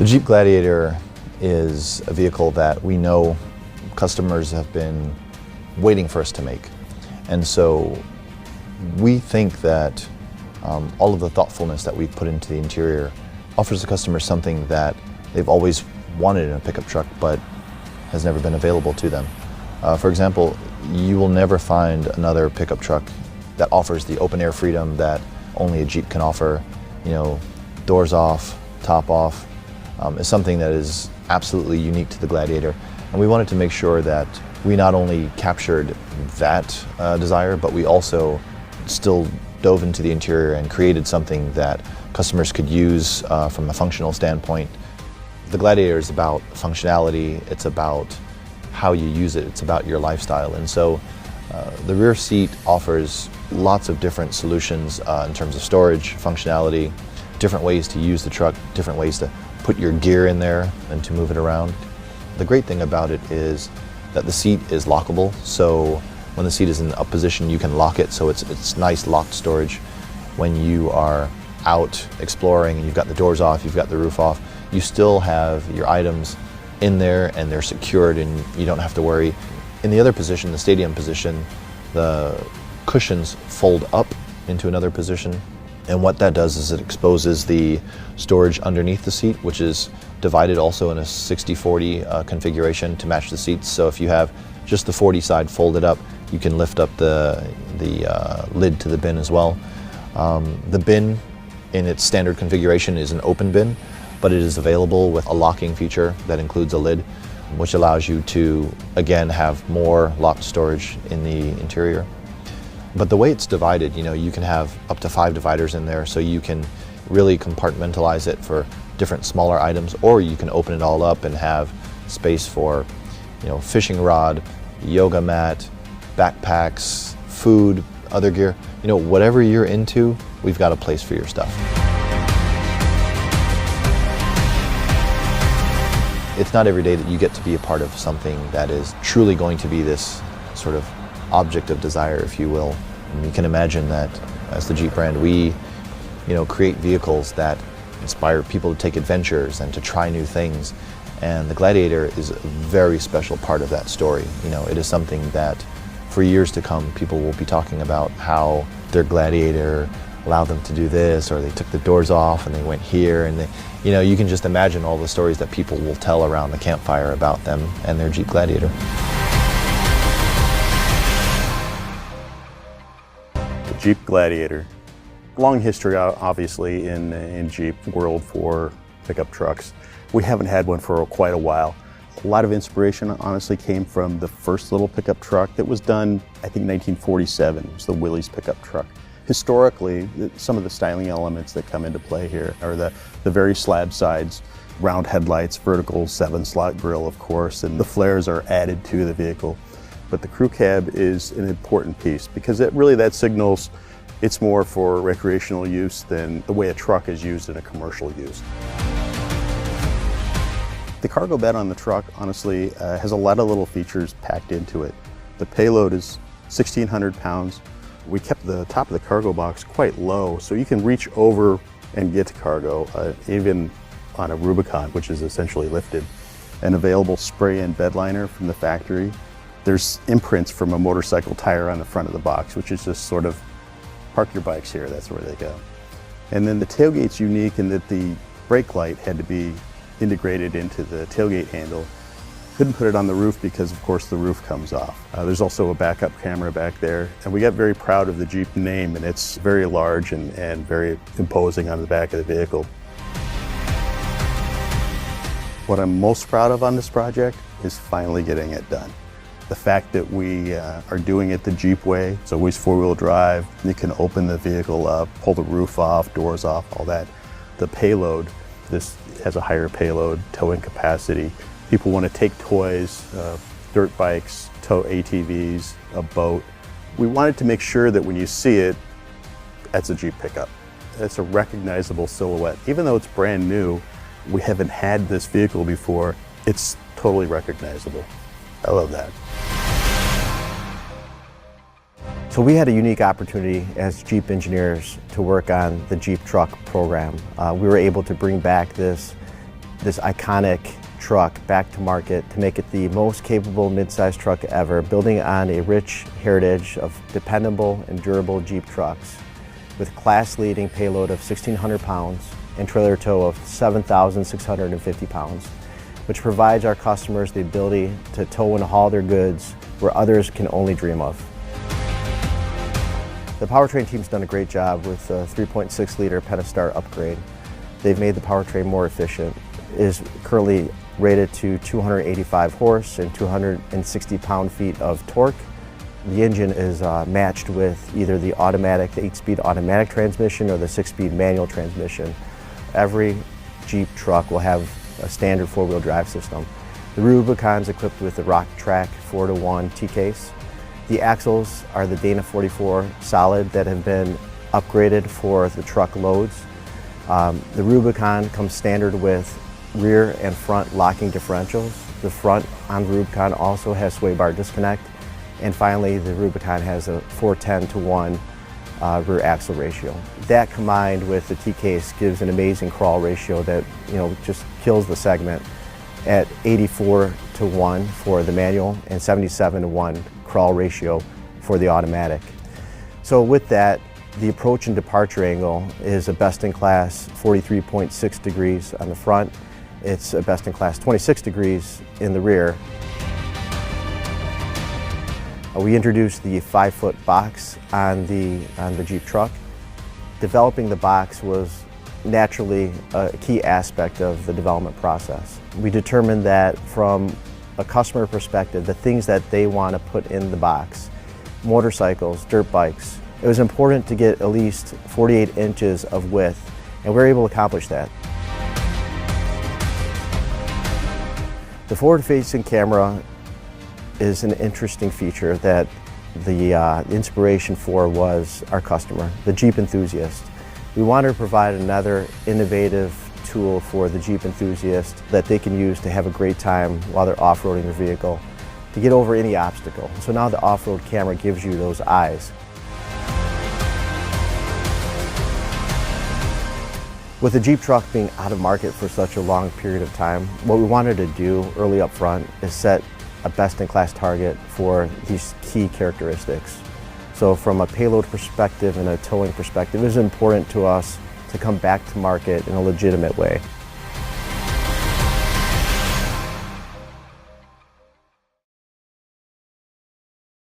The Jeep Gladiator is a vehicle that we know customers have been waiting for us to make. And so we think that all of the thoughtfulness that we've put into the interior offers the customer something that they've always wanted in a pickup truck but has never been available to them. For example, you will never find another pickup truck that offers the open air freedom that only a Jeep can offer. You know, doors off, top off, is something that is absolutely unique to the Gladiator. And we wanted to make sure that we not only captured that desire, but we also still dove into the interior and created something that customers could use from a functional standpoint. The Gladiator is about functionality, it's about how you use it, it's about your lifestyle. And so the rear seat offers lots of different solutions in terms of storage, functionality, different ways to use the truck, different ways to put your gear in there and to move it around. The great thing about it is that the seat is lockable, so when the seat is in up position you can lock it, so it's nice locked storage. When you are out exploring and you've got the doors off, you've got the roof off, you still have your items in there and they're secured and you don't have to worry. In the other position, the stadium position, the cushions fold up into another position, and what that does is it exposes the storage underneath the seat, which is divided also in a 60-40 configuration to match the seats. So if you have just the 40 side folded up, you can lift up the lid to the bin as well. The bin in its standard configuration is an open bin, but it is available with a locking feature that includes a lid, which allows you to, again, have more locked storage in the interior. But the way it's divided, you know, you can have up to 5 dividers in there, so you can really compartmentalize it for different smaller items, or you can open it all up and have space for, you know, fishing rod, yoga mat, backpacks, food, other gear. You know, whatever you're into, we've got a place for your stuff. It's not every day that you get to be a part of something that is truly going to be this sort of object of desire, if you will. And you can imagine that as the Jeep brand, we, you know, create vehicles that inspire people to take adventures and to try new things. And the Gladiator is a very special part of that story. You know, it is something that for years to come, people will be talking about how their Gladiator allowed them to do this, or they took the doors off and they went here, and they, you know, you can just imagine all the stories that people will tell around the campfire about them and their Jeep Gladiator. The Jeep Gladiator. Long history, obviously, in Jeep world for pickup trucks. We haven't had one for quite a while. A lot of inspiration, honestly, came from the first little pickup truck that was done, I think, 1947. It was the Willys pickup truck. Historically, some of the styling elements that come into play here are the very slab sides, round headlights, vertical 7-slot grille, of course, and the flares are added to the vehicle. But the crew cab is an important piece because that signals it's more for recreational use than the way a truck is used in a commercial use. The cargo bed on the truck, honestly, has a lot of little features packed into it. The payload is 1,600 pounds. We kept the top of the cargo box quite low, so you can reach over and get to cargo, even on a Rubicon, which is essentially lifted. An available spray-in bed liner from the factory. There's imprints from a motorcycle tire on the front of the box, which is just sort of, park your bikes here, that's where they go. And then the tailgate's unique in that the brake light had to be integrated into the tailgate handle. Couldn't put it on the roof because, of course, the roof comes off. There's also a backup camera back there, and we got very proud of the Jeep name, and it's very large and very imposing on the back of the vehicle. What I'm most proud of on this project is finally getting it done. The fact that we are doing it the Jeep way, it's always 4-wheel drive, you can open the vehicle up, pull the roof off, doors off, all that. The payload, this has a higher payload, towing capacity. People want to take toys, dirt bikes, tow ATVs, a boat. We wanted to make sure that when you see it, that's a Jeep pickup. It's a recognizable silhouette. Even though it's brand new, we haven't had this vehicle before, it's totally recognizable. I love that. So we had a unique opportunity as Jeep engineers to work on the Jeep truck program. We were able to bring back this this iconic truck back to market to make it the most capable midsize truck ever, building on a rich heritage of dependable and durable Jeep trucks with class-leading payload of 1,600 pounds and trailer tow of 7,650 pounds, which provides our customers the ability to tow and haul their goods where others can only dream of. The Powertrain team's done a great job with the 3.6-liter Pentastar upgrade. They've made the powertrain more efficient. It is currently rated to 285 horse and 260 pound-feet of torque. The engine is matched with either the 8-speed automatic transmission or the 6-speed manual transmission. Every Jeep truck will have a standard 4-wheel drive system. The Rubicon's equipped with the Rock Track 4-to-1 T-case. The axles are the Dana 44 solid that have been upgraded for the truck loads. The Rubicon comes standard with rear and front locking differentials. The front on the Rubicon also has sway bar disconnect. And finally, the Rubicon has a 4:10-to-1 rear axle ratio. That combined with the T-case gives an amazing crawl ratio that just kills the segment at 84:1 for the manual and 77:1 crawl ratio for the automatic. So with that, the approach and departure angle is a best-in-class 43.6 degrees on the front. It's a best-in-class 26 degrees in the rear. We introduced the 5-foot box on the Jeep truck. Developing the box was naturally a key aspect of the development process. We determined that from a customer perspective, the things that they want to put in the box, motorcycles, dirt bikes, it was important to get at least 48 inches of width, and we were able to accomplish that. The forward-facing camera is an interesting feature that the inspiration for was our customer, the Jeep enthusiast. We wanted to provide another innovative tool for the Jeep enthusiast that they can use to have a great time while they're off-roading their vehicle, to get over any obstacle. So now the off-road camera gives you those eyes. With the Jeep truck being out of market for such a long period of time, what we wanted to do early up front is set a best-in-class target for these key characteristics. So from a payload perspective and a towing perspective, it is important to us to come back to market in a legitimate way.